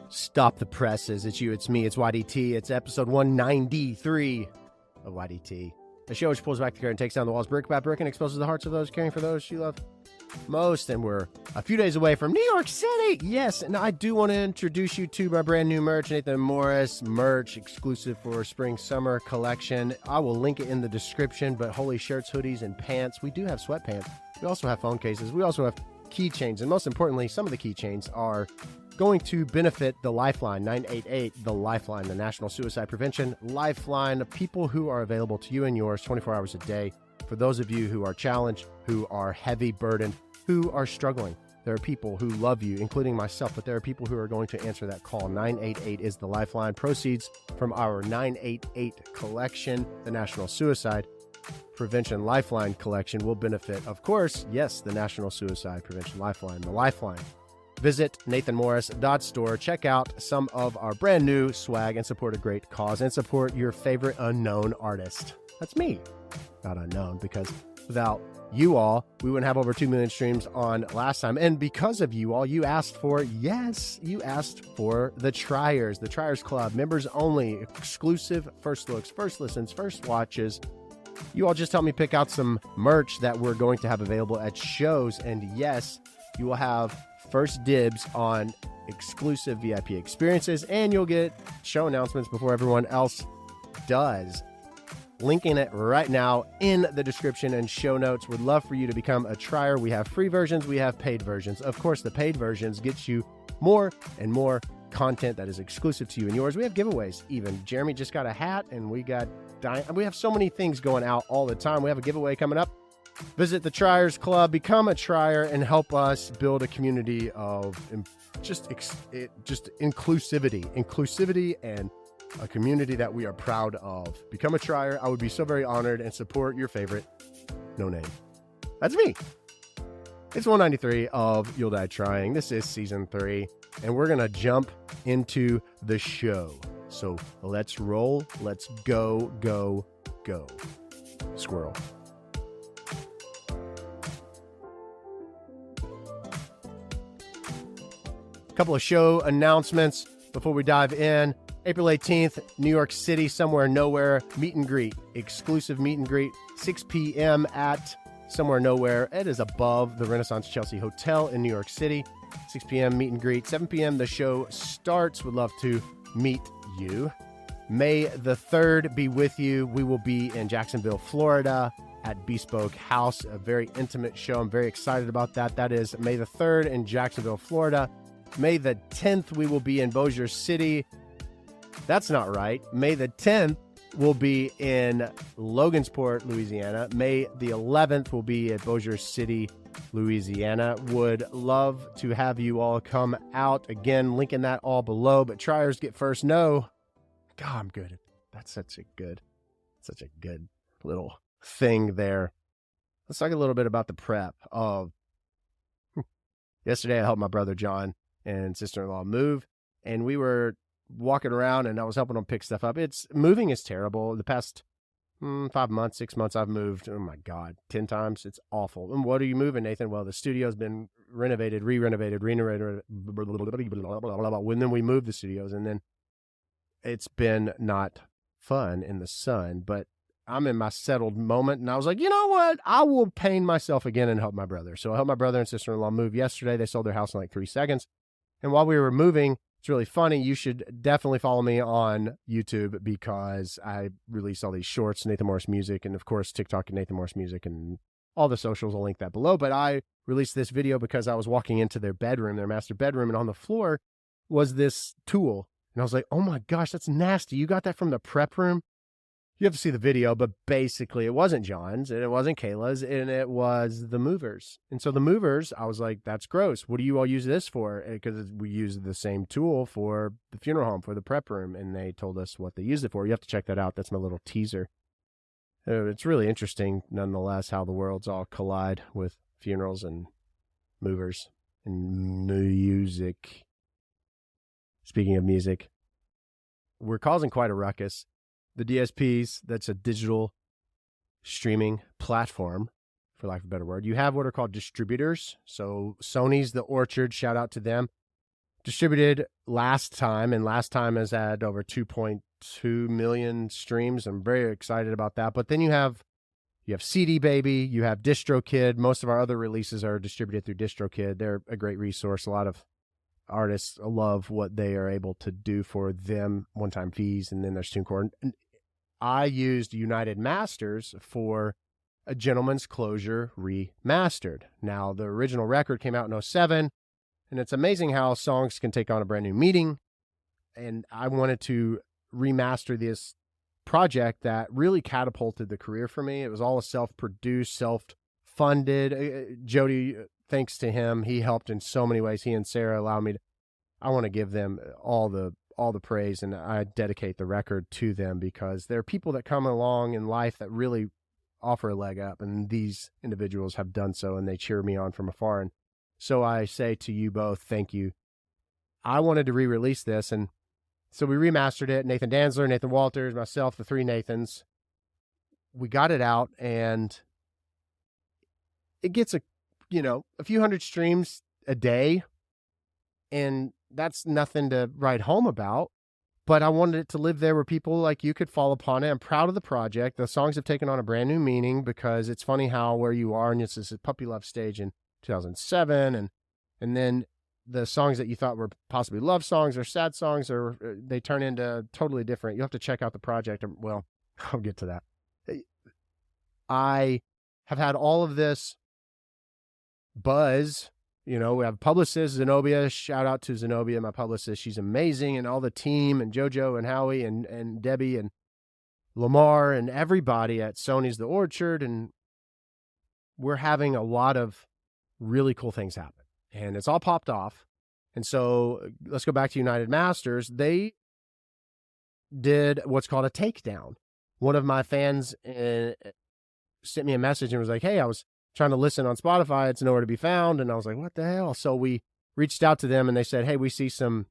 Stop the presses. It's you, it's me, it's YDT. It's episode 193 of YDT. A show which pulls back the curtain, takes down the walls brick by brick, and exposes the hearts of those caring for those you love most. And we're a few days away from New York City. Yes, and I do want to introduce you to my brand new merch, Nathan Morris merch, exclusive for spring summer collection. I will link it in the description, but holy shirts, hoodies, and pants. We do have sweatpants. We also have phone cases. We also have keychains, and most importantly, some of the keychains are going to benefit the Lifeline, 988, the Lifeline, the National Suicide Prevention Lifeline, people who are available to you and yours 24 hours a day. For those of you who are challenged, who are heavy burdened, who are struggling, there are people who love you, including myself, but there are people who are going to answer that call. 988 is the Lifeline. Proceeds from our 988 collection, the National Suicide Prevention Lifeline collection, will benefit, of course, yes, the National Suicide Prevention Lifeline, the Lifeline. Visit nathanmorris.store, check out some of our brand new swag, and support a great cause, and support your favorite unknown artist. That's me. Not unknown, because without you all, we wouldn't have over 2 million streams on last time. And because of you all, you asked for the Triers Club, members only, exclusive first looks, first listens, first watches. You all just helped me pick out some merch that we're going to have available at shows. And yes, you will have first dibs on exclusive VIP experiences, and you'll get show announcements before everyone else does. Linking it right now in the description and show notes. Would love for you to become a trier. We have free versions, we have paid versions. Of course, the paid versions get you more and more content that is exclusive to you and yours. We have giveaways even. Jeremy just got a hat, and we have so many things going out all the time. We have a giveaway coming up. Visit the Triers Club, become a trier, and help us build a community of just inclusivity, and a community that we are proud of. Become a trier. I would be so very honored, and support your favorite no name. That's me. It's 193 of You'll Die Trying. This is season 3, and we're going to jump into the show. So let's roll. Let's go. Squirrel. Couple of show announcements before we dive in. April 18th, New York City, Somewhere Nowhere, meet and greet, exclusive meet and greet, 6 p.m. at Somewhere Nowhere. It is above the Renaissance Chelsea Hotel in New York City. 6 p.m. meet and greet. 7 p.m. the show starts. Would love to meet you. May the 3rd be with you. We will be in Jacksonville, Florida at Bespoke House, a very intimate show. I'm very excited about that. That is May the 3rd in Jacksonville, Florida. May the 10th, we will be in Bossier City. That's not right. May the 10th, we'll be in Logansport, Louisiana. May the 11th, we'll be at Bossier City, Louisiana. Would love to have you all come out. Again, linking that all below. But triers get first. No. God, I'm good. That's such a good little thing there. Let's talk a little bit about the prep of yesterday. I helped my brother John and sister-in-law move, and we were walking around, and I was helping them pick stuff up. Moving is terrible. The past 5 months, 6 months, I've moved, oh my God, 10 times. It's awful. And what are you moving, Nathan? Well, the studio's been renovated, re-renovated, and then we moved the studios, and then it's been not fun in the sun, but I'm in my settled moment, and I was like, you know what? I will pain myself again and help my brother. So I helped my brother and sister-in-law move yesterday. They sold their house in like 3 seconds. And while we were moving, it's really funny. You should definitely follow me on YouTube, because I release all these shorts, Nathan Morris Music, and of course TikTok and Nathan Morris Music, and all the socials. I'll link that below. But I released this video because I was walking into their bedroom, their master bedroom, and on the floor was this tool. And I was like, oh my gosh, that's nasty. You got that from the prep room? You have to see the video, but basically it wasn't John's, and it wasn't Kayla's, and it was the movers. And so the movers, I was like, that's gross. What do you all use this for? Because we use the same tool for the funeral home, for the prep room, and they told us what they used it for. You have to check that out. That's my little teaser. It's really interesting, nonetheless, how the worlds all collide with funerals and movers and music. Speaking of music, we're causing quite a ruckus. The DSPs, that's a digital streaming platform, for lack of a better word. You have what are called distributors. So Sony's The Orchard, shout out to them. distributed last time, and last time has had over 2.2 million streams. I'm very excited about that. But then you have CD Baby, you have DistroKid. Most of our other releases are distributed through DistroKid. They're a great resource. A lot of artists love what they are able to do for them, one-time fees, and then there's TuneCore. And I used United Masters for A Gentleman's Closure Remastered. Now, the original record came out in 2007, and it's amazing how songs can take on a brand new meaning. And I wanted to remaster this project that really catapulted the career for me. It was all a self-produced, self-funded. Jody, thanks to him, he helped in so many ways. He and Sarah allowed me to, I want to give them all the praise, and I dedicate the record to them because there are people that come along in life that really offer a leg up, and these individuals have done so, and they cheer me on from afar. And so I say to you both, thank you. I wanted to re-release this, and so we remastered it. Nathan Danzler, Nathan Walters, myself, the three Nathans. We got it out, and it gets a few hundred streams a day, and that's nothing to write home about. But I wanted it to live there where people like you could fall upon it. I'm proud of the project. The songs have taken on a brand new meaning because it's funny how where you are, and it's this puppy love stage in 2007, and then the songs that you thought were possibly love songs or sad songs, or they turn into totally different. You have to check out the project. Well, I'll get to that. I have had all of this buzz. We have a publicist, Zenobia. Shout out to Zenobia, my publicist. She's amazing, and all the team, and JoJo and Howie and Debbie and Lamar and everybody at Sony's The Orchard. And we're having a lot of really cool things happen. And it's all popped off. And so let's go back to United Masters. They did what's called a takedown. One of my fans sent me a message and was like, hey, I was trying to listen on Spotify. It's nowhere to be found. And I was like, what the hell? So we reached out to them, and they said, hey, we see some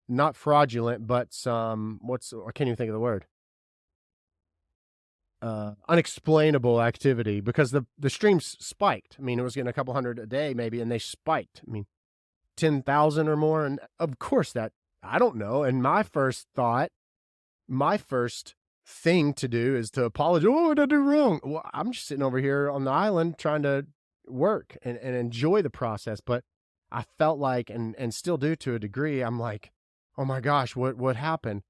not fraudulent, but some, I can't even think of the word. Unexplainable activity, because the streams spiked. I mean, it was getting a couple hundred a day maybe, and they spiked. I mean, 10,000 or more. And of course that, I don't know. And my first thing to do is to apologize. Oh, what did I do wrong? Well, I'm just sitting over here on the island trying to work and enjoy the process. But I felt like, and still do to a degree, I'm like, oh my gosh, what happened?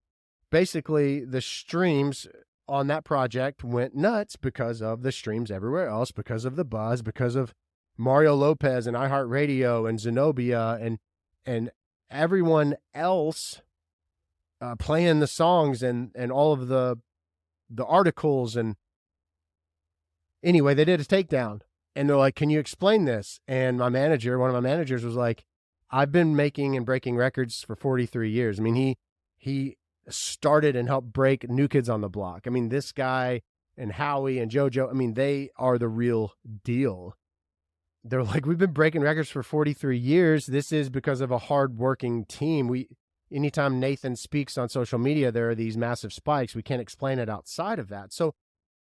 Basically, the streams on that project went nuts because of the streams everywhere else, because of the buzz, because of Mario Lopez and iHeartRadio and Zenobia and everyone else playing the songs and all of the articles. And anyway, they did a takedown, and they're like, can you explain this? And one of my managers was like, I've been making and breaking records for 43 years. I mean, he started and helped break New Kids on the Block. I mean, this guy and Howie and JoJo, I mean, they are the real deal. They're like, we've been breaking records for 43 years. This is because of a hardworking team. Anytime Nathan speaks on social media, there are these massive spikes. We can't explain it outside of that. So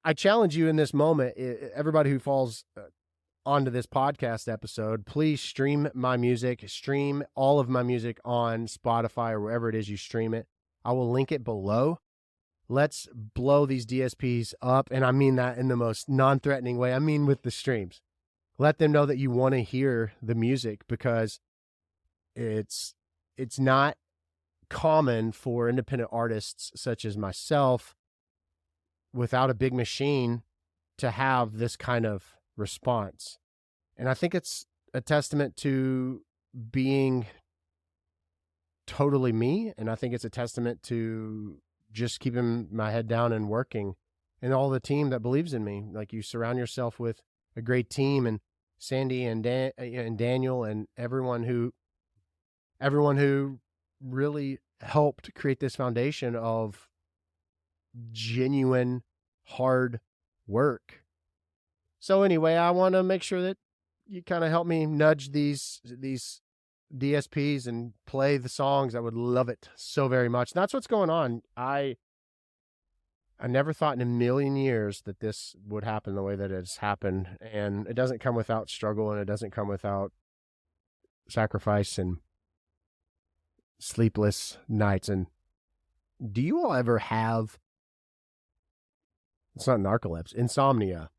I challenge you in this moment, everybody who falls onto this podcast episode, please stream my music, stream all of my music on Spotify or wherever it is you stream it. I will link it below. Let's blow these DSPs up. And I mean that in the most non-threatening way. I mean with the streams. Let them know that you want to hear the music, because it's not common for independent artists such as myself without a big machine to have this kind of response. And I think it's a testament to being totally me. And I think it's a testament to just keeping my head down and working, and all the team that believes in me. Like, you surround yourself with a great team, and Sandy and Daniel and everyone who really helped create this foundation of genuine hard work. So anyway, I want to make sure that you kind of help me nudge these DSPs and play the songs. I would love it so very much. And that's what's going on. I never thought in a million years that this would happen the way that it's happened. And it doesn't come without struggle, and it doesn't come without sacrifice and sleepless nights. And do you all ever have, it's not narcolepsy, insomnia?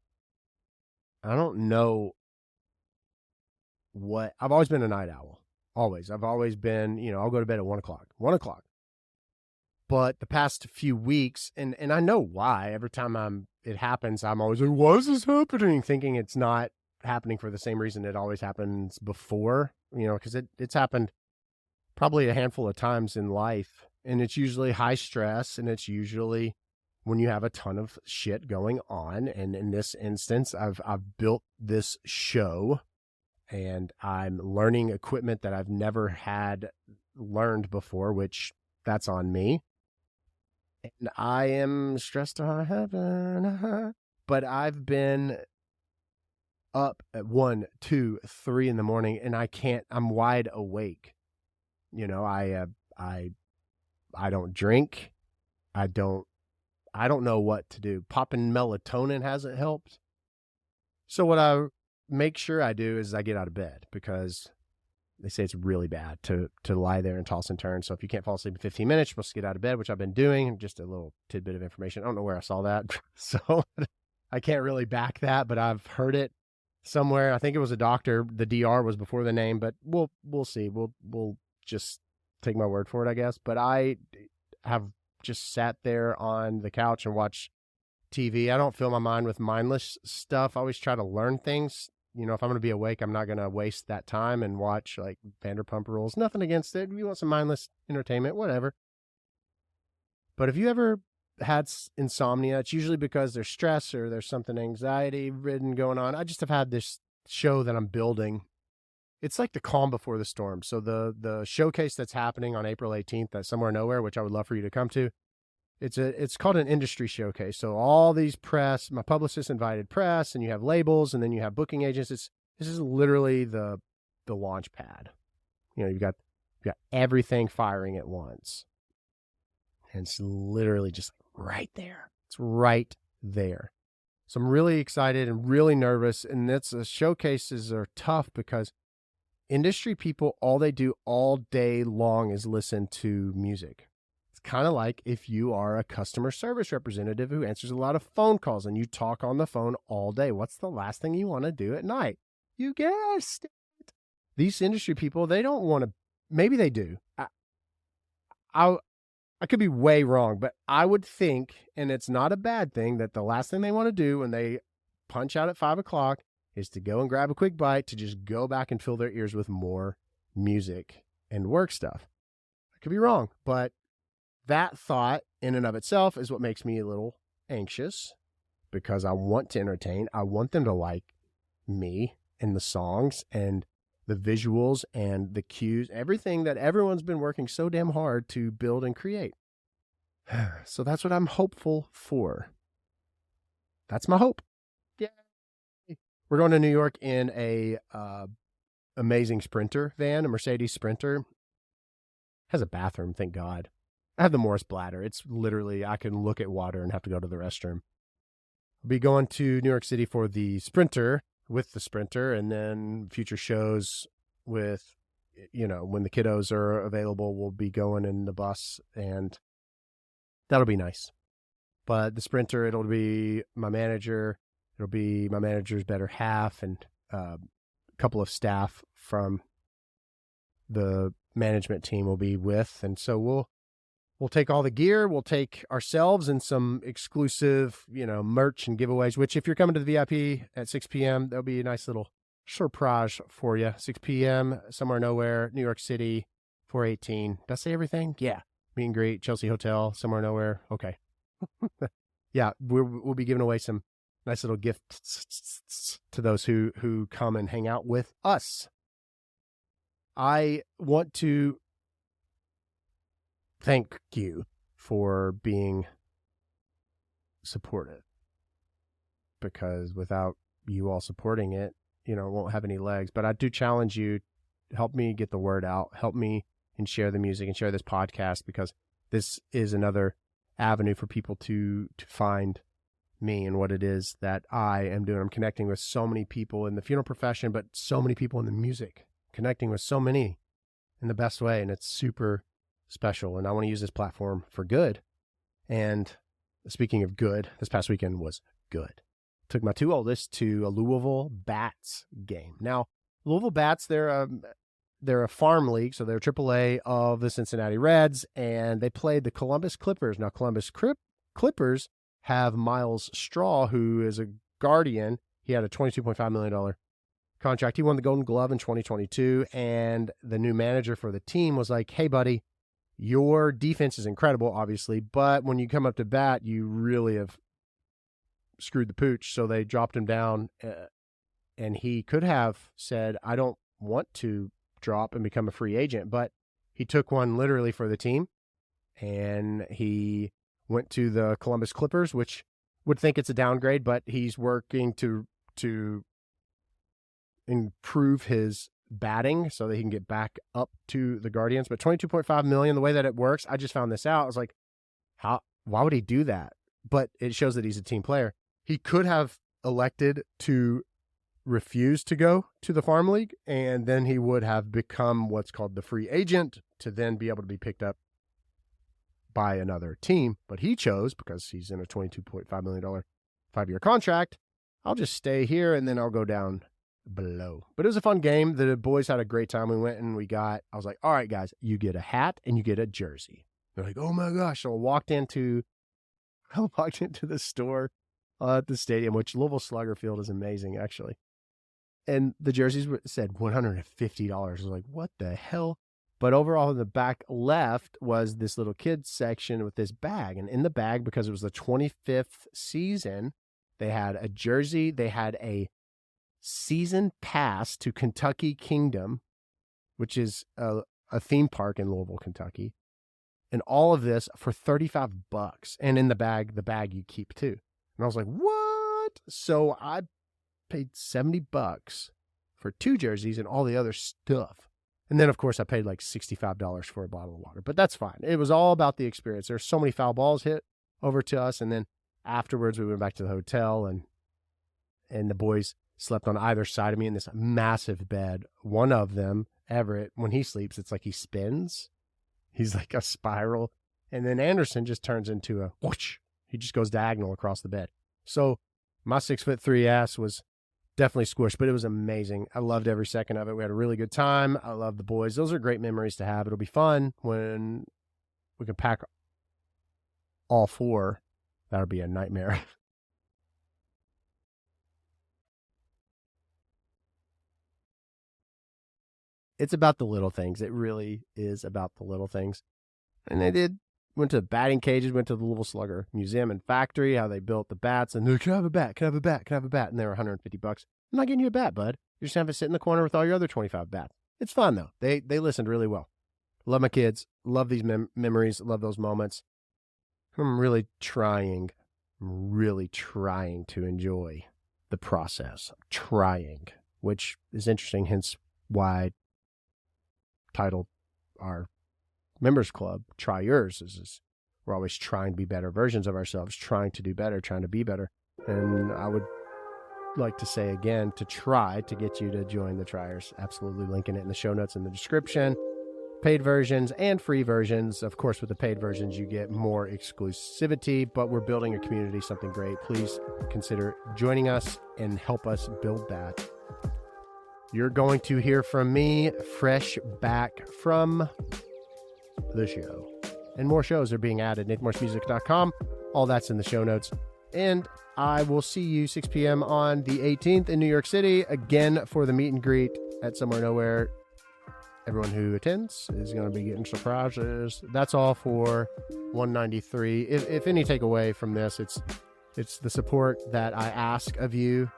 I don't know what, I've always been a night owl. Always. I've always been, I'll go to bed at 1:00. 1:00. But the past few weeks, and I know why, every time it happens, I'm always like, why is this happening? Thinking it's not happening for the same reason it always happens before, because it's happened probably a handful of times in life. And it's usually high stress, and it's usually when you have a ton of shit going on. And in this instance, I've built this show, and I'm learning equipment that I've never had learned before, which that's on me. And I am stressed to high heaven. But I've been up at 1, 2, 3 in the morning, and I'm wide awake. I don't drink. I don't know what to do. Popping melatonin hasn't helped. So what I make sure I do is I get out of bed, because they say it's really bad to lie there and toss and turn. So if you can't fall asleep in 15 minutes, you're supposed to get out of bed, which I've been doing. Just a little tidbit of information. I don't know where I saw that. So I can't really back that, but I've heard it somewhere. I think it was a doctor. The DR was before the name, but we'll see. We'll just take my word for it, I guess. But I have just sat there on the couch and watched TV. I don't fill my mind with mindless stuff. I always try to learn things. If I'm going to be awake, I'm not going to waste that time and watch like Vanderpump Rules. Nothing against it. If you want some mindless entertainment, whatever. But if you ever had insomnia, it's usually because there's stress or there's something anxiety ridden going on. I just have had this show that I'm building. It's like the calm before the storm. So the showcase that's happening on April 18th at Somewhere Nowhere, which I would love for you to come to. It's called an industry showcase. So all these press, my publicist invited press, and you have labels, and then you have booking agents. This is literally the launch pad. You've got everything firing at once. And it's literally just right there. It's right there. So I'm really excited and really nervous. And showcases are tough because industry people, all they do all day long is listen to music. Kind of like if you are a customer service representative who answers a lot of phone calls and you talk on the phone all day. What's the last thing you want to do at night? You guessed it. These industry people, they don't want to, maybe they do. I could be way wrong, but I would think, and it's not a bad thing, that the last thing they want to do when they punch out at 5:00 is to go and grab a quick bite to just go back and fill their ears with more music and work stuff. I could be wrong, but that thought in and of itself is what makes me a little anxious, because I want to entertain. I want them to like me and the songs and the visuals and the cues, everything that everyone's been working so damn hard to build and create. So that's what I'm hopeful for. That's my hope. Yeah. We're going to New York in a amazing Sprinter van, a Mercedes Sprinter. Has a bathroom, thank God. I have the Morris bladder. It's literally, I can look at water and have to go to the restroom. I'll be going to New York City for the Sprinter, with the Sprinter, and then future shows with, when the kiddos are available, we'll be going in the bus, and that'll be nice. But the Sprinter, it'll be my manager, it'll be my manager's better half, and a couple of staff from the management team will be with, and so we'll take all the gear. We'll take ourselves and some exclusive, merch and giveaways, which if you're coming to the VIP at 6 p.m., there'll be a nice little surprise for you. 6 p.m., Somewhere Nowhere, New York City, 418. Did I say everything? Yeah. Meet and greet, Chelsea Hotel, Somewhere Nowhere. Okay. Yeah, we'll be giving away some nice little gifts to those who come and hang out with us. I want to thank you for being supportive, because without you all supporting it, it won't have any legs. But I do challenge you, help me get the word out, help me and share the music and share this podcast, because this is another avenue for people to find me and what it is that I am doing. I'm connecting with so many people in the funeral profession, but so many people in the music connecting with so many in the best way, and it's super special. And I want to use this platform for good. And speaking of good, this past weekend was good. Took my 2 oldest to a Louisville Bats game. Now, Louisville Bats, they're a farm league, so they're AAA of the Cincinnati Reds, and they played the Columbus Clippers. Now, Columbus Clippers have Miles Straw, who is a Guardian. He had a $22.5 million contract. He won the Golden Glove in 2022, and the new manager for the team was like, hey, buddy, your defense is incredible, obviously, but when you come up to bat, you really have screwed the pooch. So they dropped him down, and he could have said, I don't want to drop and become a free agent, but he took one literally for the team, and he went to the Columbus Clippers, which would think it's a downgrade, but he's working to improve his batting so that he can get back up to the Guardians. But $22.5 million, the way that it works, I just found this out. I was like, why would he do that? But it shows that he's a team player. He could have elected to refuse to go to the farm league, and then he would have become what's called the free agent to then be able to be picked up by another team. But he chose, because he's in a $22.5 million 5-year contract, I'll just stay here and then I'll go down below. But it was a fun game. The boys had a great time. We went and I was like, all right, guys, you get a hat and you get a jersey. They're like, oh my gosh. So I walked into the store at the stadium, which Louisville Slugger Field is amazing, actually. And the jerseys said $150. I was like, what the hell? But overall, in the back left was this little kids section with this bag. And in the bag, because it was the 25th season, they had a jersey. They had a season pass to Kentucky Kingdom, which is a theme park in Louisville, Kentucky. And all of this for $35. And in the bag you keep too. And I was like, what? So I paid $70 for 2 jerseys and all the other stuff. And then, of course, I paid like $65 for a bottle of water. But that's fine. It was all about the experience. There's so many foul balls hit over to us. And then afterwards, we went back to the hotel, and the boys slept on either side of me in this massive bed. One of them, Everett, when he sleeps, it's like he spins. He's like a spiral. And then Anderson just turns into a whoosh. He just goes diagonal across the bed. So my 6'3" ass was definitely squished, but it was amazing. I loved every second of it. We had a really good time. I love the boys. Those are great memories to have. It'll be fun when we can pack all 4. That'll be a nightmare. It's about the little things. It really is about the little things. And went to batting cages, went to the Louisville Slugger Museum and Factory, how they built the bats. And they're like, can I have a bat? Can I have a bat? Can I have a bat? And they were $150. I'm not getting you a bat, bud. You're just going to have to sit in the corner with all your other 25 bats. It's fun, though. They listened really well. Love my kids. Love these memories. Love those moments. I'm really trying to enjoy the process. I'm trying, which is interesting, hence why I titled our members club Try Yours. Is we're always trying to be better versions of ourselves, trying to do better, trying to be better. And I would like to say again, to try to get you to join the Triers. Absolutely linking it in the show notes in the description. Paid versions and free versions. Of course, with the paid versions, you get more exclusivity, but we're building a community, something great. Please consider joining us and help us build that. You're going to hear from me fresh back from the show. And more shows are being added. NathanMorrisMusic.com. All that's in the show notes. And I will see you 6 p.m. on the 18th in New York City, again for the meet and greet at Somewhere Nowhere. Everyone who attends is going to be getting surprises. That's all for 193. If any takeaway from this, it's the support that I ask of you.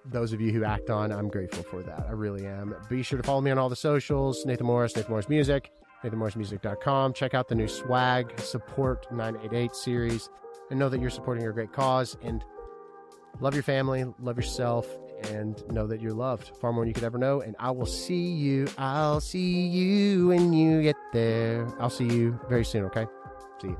Those of you who act on, I'm grateful for that. I really am. Be sure to follow me on all the socials. Nathan Morris, Nathan Morris Music, NathanMorrisMusic.com. Check out the new swag, Support 988 series, and know that you're supporting your great cause. And love your family, love yourself, and know that you're loved far more than you could ever know. And I will see you. I'll see you when you get there. I'll see you very soon, okay? See you.